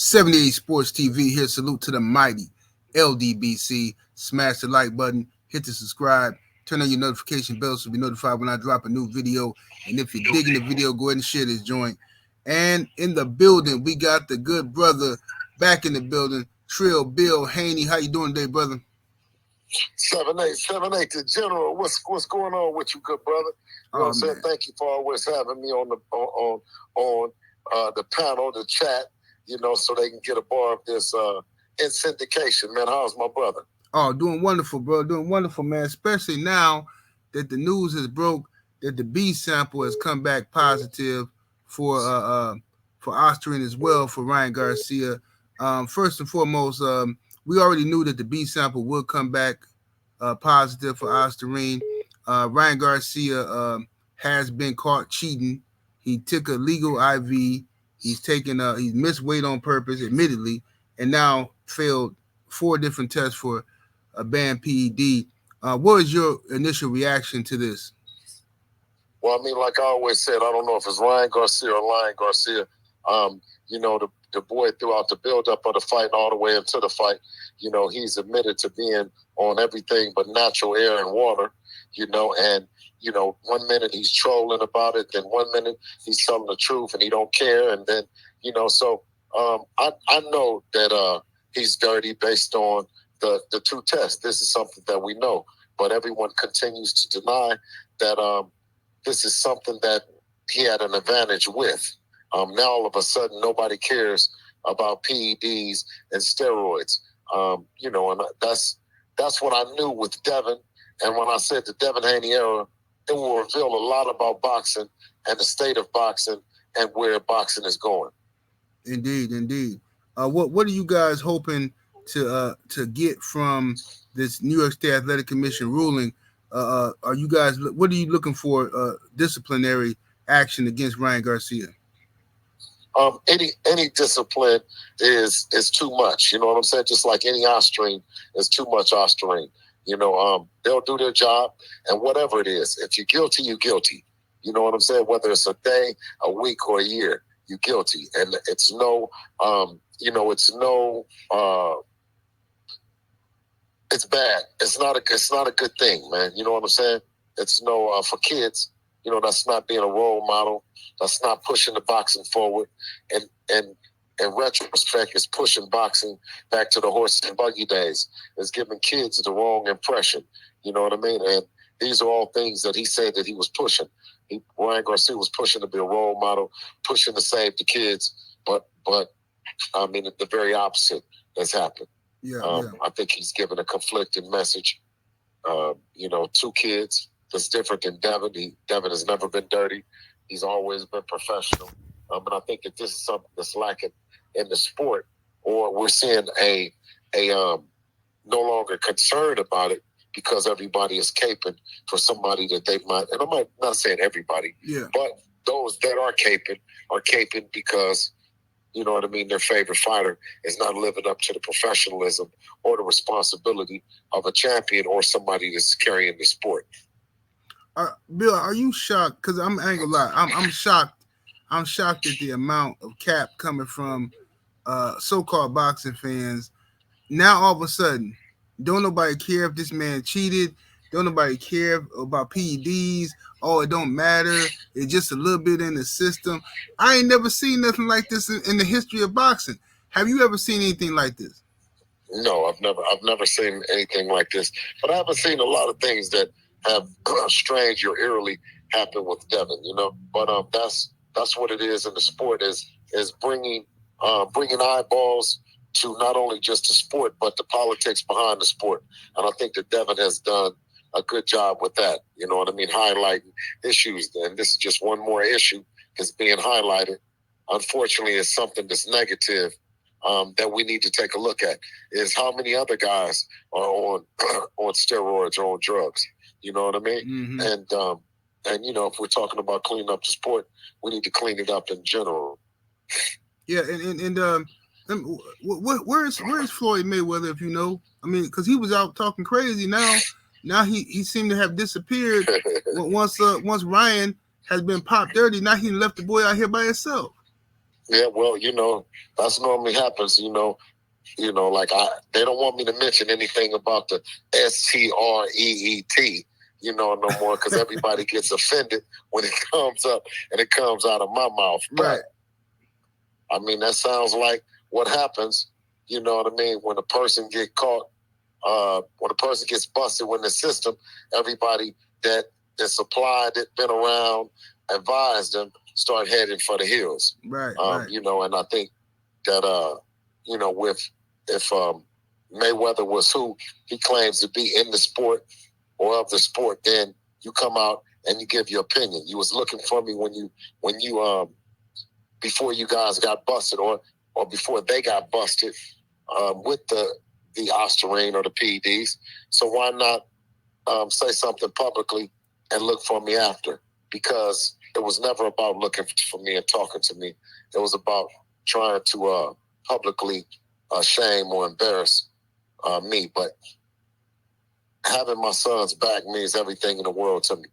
78 Sports TV here. Salute to the mighty ldbc. Smash the like button, hit the subscribe, turn on your notification bell so be notified when I drop a new video. And if you're digging the video, go ahead and share this joint. And in the building, we got the good brother back in the building, Trill Bill Haney. How you doing today, brother? 78 to General. What's going on with you, good brother? You know what I'm saying? Thank you for always having me on the panel, the chat, so they can get a bar of this in syndication. Man, how's my brother? Oh, doing wonderful, bro. Doing wonderful, man. Especially now that the news has broke that the B sample has come back positive for Ostarine as well for Ryan Garcia. First and foremost, we already knew that the B sample would come back positive for Ostarine. Ryan Garcia has been caught cheating. He took a legal IV. He's missed weight on purpose, admittedly, and now failed 4 different tests for a banned P.E.D. What was your initial reaction to this? Well, I mean, like I always said, I don't know if it's Ryan Garcia or Lion Garcia. The boy throughout the buildup of the fight and all the way into the fight, he's admitted to being on everything but natural air and water, and 1 minute he's trolling about it, then 1 minute he's telling the truth and he don't care. And then, so I know that he's dirty based on the 2 tests. This is something that we know, but everyone continues to deny that this is something that he had an advantage with. Now all of a sudden nobody cares about PEDs and steroids. And that's what I knew with Devin. And when I said the Devin Haney era, it will reveal a lot about boxing and the state of boxing and where boxing is going. Indeed. What are you guys hoping to get from this New York State Athletic Commission ruling? What are you looking for? Disciplinary action against Ryan Garcia? Any discipline is too much. You know what I'm saying? Just like any Ostarine is too much Ostarine. They'll do their job, and whatever it is, if you're guilty, you're guilty. You know what I'm saying? Whether it's a day, a week, or a year, you're guilty. And it's it's bad. It's not a good thing, man. You know what I'm saying? It's for kids. That's not being a role model. That's not pushing the boxing forward. And in retrospect, it's pushing boxing back to the horse and buggy days. It's giving kids the wrong impression. You know what I mean? And these are all things that he said that he was pushing. Ryan Garcia was pushing to be a role model, pushing to save the kids. But I mean, the very opposite has happened. I think he's given a conflicting message. 2 kids. That's different than Devin. Devin has never been dirty. He's always been professional. And I think that this is something that's lacking in the sport, or we're seeing a no longer concern about it because everybody is caping for somebody that they might, and I'm not saying everybody, but those that are caping because, you know what I mean, their favorite fighter is not living up to the professionalism or the responsibility of a champion or somebody that's carrying the sport. Bill, are you shocked? Because I ain't gonna lie, I'm shocked. I'm shocked at the amount of cap coming from so-called boxing fans. Now all of a sudden, don't nobody care if this man cheated. Don't nobody care about PEDs. Oh, it don't matter. It's just a little bit in the system. I ain't never seen nothing like this in the history of boxing. Have you ever seen anything like this? No, I've never seen anything like this. But I haven't seen a lot of things that have strange or eerily happened with Devin. But that's what it is in the sport is bringing eyeballs to not only just the sport but the politics behind the sport. And I think that Devin has done a good job with that. You know what I mean? Highlighting issues. And this is just one more issue that's being highlighted. Unfortunately, it's something that's negative that we need to take a look at. Is how many other guys are on steroids or on drugs. You know what I mean? Mm-hmm. And if we're talking about cleaning up the sport, we need to clean it up in general. Yeah, where's Floyd Mayweather? If you know, I mean, because he was out talking crazy. Now he seemed to have disappeared. Once Ryan has been popped dirty, now he left the boy out here by himself. Yeah, well, that's normally happens. Like they don't want me to mention anything about the STREET, no more, because everybody gets offended when it comes up and it comes out of my mouth. Right. But I mean, that sounds like what happens. You know what I mean? When a person get caught, when a person gets busted when the system, everybody that's applied it, been around, advised them, start heading for the hills. Right. And I think that if Mayweather was who he claims to be in the sport or of the sport, then you come out and you give your opinion. You was looking for me when you before you guys got busted or before they got busted with the Ostarine or the P.E.Ds. So why not say something publicly and look for me after? Because it was never about looking for me and talking to me. It was about trying to publicly shame or embarrass me. But having my sons back means everything in the world to me,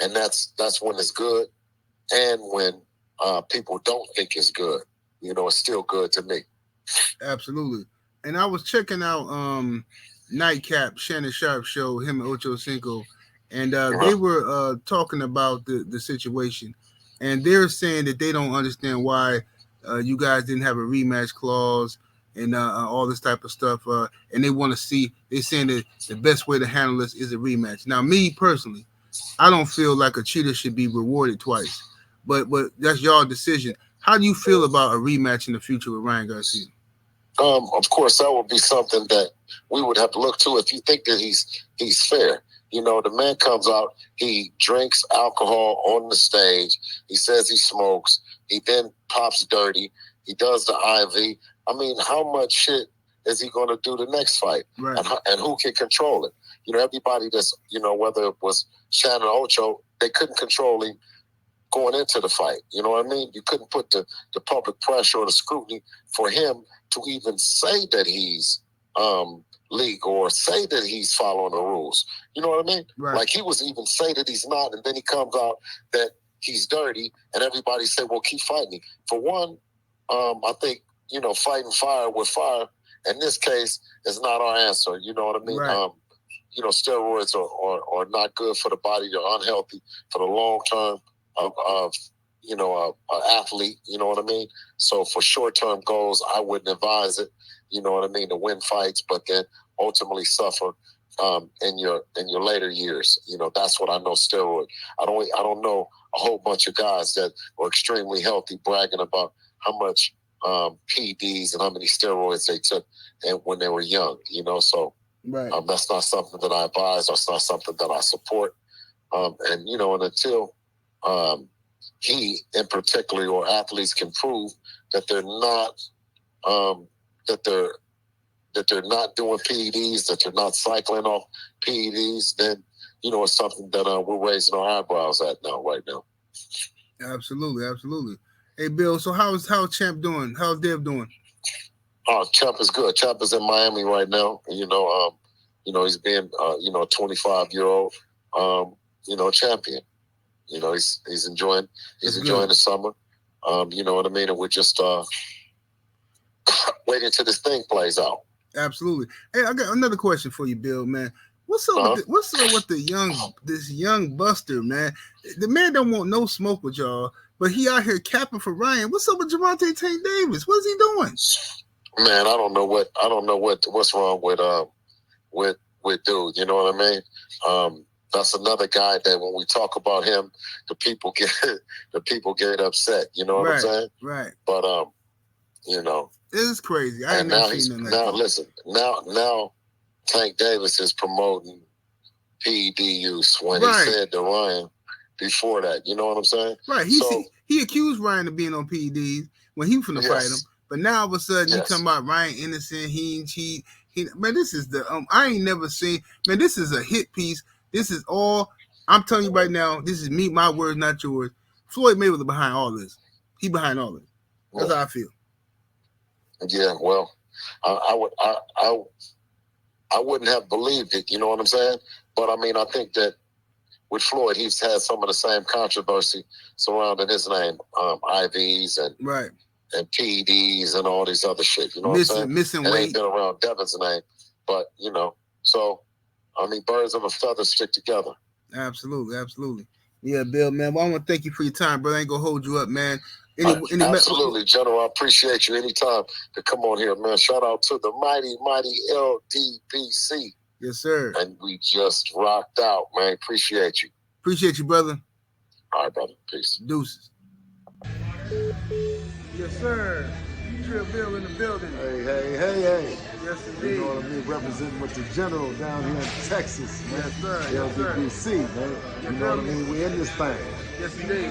and that's when it's good, and when people don't think it's good, it's still good to me. Absolutely. And I was checking out Nightcap, Shannon Sharp show, him and Ocho Cinco, and they were talking about the situation, and they're saying that they don't understand why you guys didn't have a rematch clause and all this type of stuff, and they want to see. They're saying that the best way to handle this is a rematch. Now, me personally, I don't feel like a cheater should be rewarded twice, but that's your decision. How do you feel about a rematch in the future with Ryan Garcia? Of course, that would be something that we would have to look to if you think that he's fair. The man comes out, he drinks alcohol on the stage, he says he smokes, he then pops dirty, he does the IV. I mean, how much shit is he going to do the next fight? Right. And who can control it? Everybody that's, whether it was Shannon or Ocho, they couldn't control him going into the fight. You know what I mean? You couldn't put the public pressure or the scrutiny for him to even say that he's legal or say that he's following the rules. You know what I mean? Right. Like he was even say that he's not, and then he comes out that he's dirty, and everybody say, well, keep fighting. For one, I think, fighting fire with fire, in this case, is not our answer. You know what I mean? Right. Steroids are not good for the body. They're unhealthy for the long term of an athlete. You know what I mean? So for short-term goals, I wouldn't advise it. You know what I mean? To win fights, but then ultimately suffer in your later years. That's what I know. Steroid. I don't know a whole bunch of guys that are extremely healthy bragging about how much P.E.Ds and how many steroids they took and when they were young. So right. That's not something that I advise. That's not something that I support. And until he in particular or athletes can prove that they're not that they're not doing P.E.Ds, that they're not cycling off P.E.Ds, then it's something that we're raising our eyebrows at right now. Absolutely. Hey, Bill. So how's Champ doing? How's Dev doing? Champ is good. Champ is in Miami right now. He's being a 25-year-old champion. He's enjoying the summer. You know what I mean? And we're just waiting till this thing plays out. Absolutely. Hey, I got another question for you, Bill, man. What's up with this young Buster, man? The man don't want no smoke with y'all, but he out here capping for Ryan. What's up with Gervonta Davis? What is he doing? Man, I don't know what's wrong with dude. You know what I mean? That's another guy that when we talk about him, the people get upset. You know what I'm saying? Right. But this is crazy. I ain't never seen nothing like that. Listen, now Tank Davis is promoting P.E.D. use when he said to Ryan before that. You know what I'm saying? Right. He accused Ryan of being on P.E.Ds when he was finna fight him. But now all of a sudden you talking about Ryan innocent, he ain't cheat. Man, this is I ain't never seen, man, this is a hit piece. This is all, I'm telling you right now, this is me, my words, not yours. Floyd Mayweather behind all this. He behind all this. That's how I feel. Yeah, well, I wouldn't have believed it, you know what I'm saying? But I mean, I think that with Floyd, he's had some of the same controversy surrounding his name, IVs and right, and P.E.Ds and all these other shit. You know what I'm saying? Missing and weight. Ain't been around Devin's name, but you know, so I mean, birds of a feather stick together. Absolutely, absolutely. Yeah, Bill, man. Well, I want to thank you for your time, brother. I ain't gonna hold you up, man. Absolutely, General. I appreciate you anytime to come on here, man. Shout out to the mighty ldbc. Yes, sir. And we just rocked out, man. Appreciate you. Appreciate you, brother. All right, brother. Peace. Deuces. Yes, sir. Trill Bill in the building. Hey. Yes, indeed. You know what I mean? Representing with the general down here in Texas, man. Yes, sir. ldbc, man. You know what I mean? We in this thing. Yes, indeed.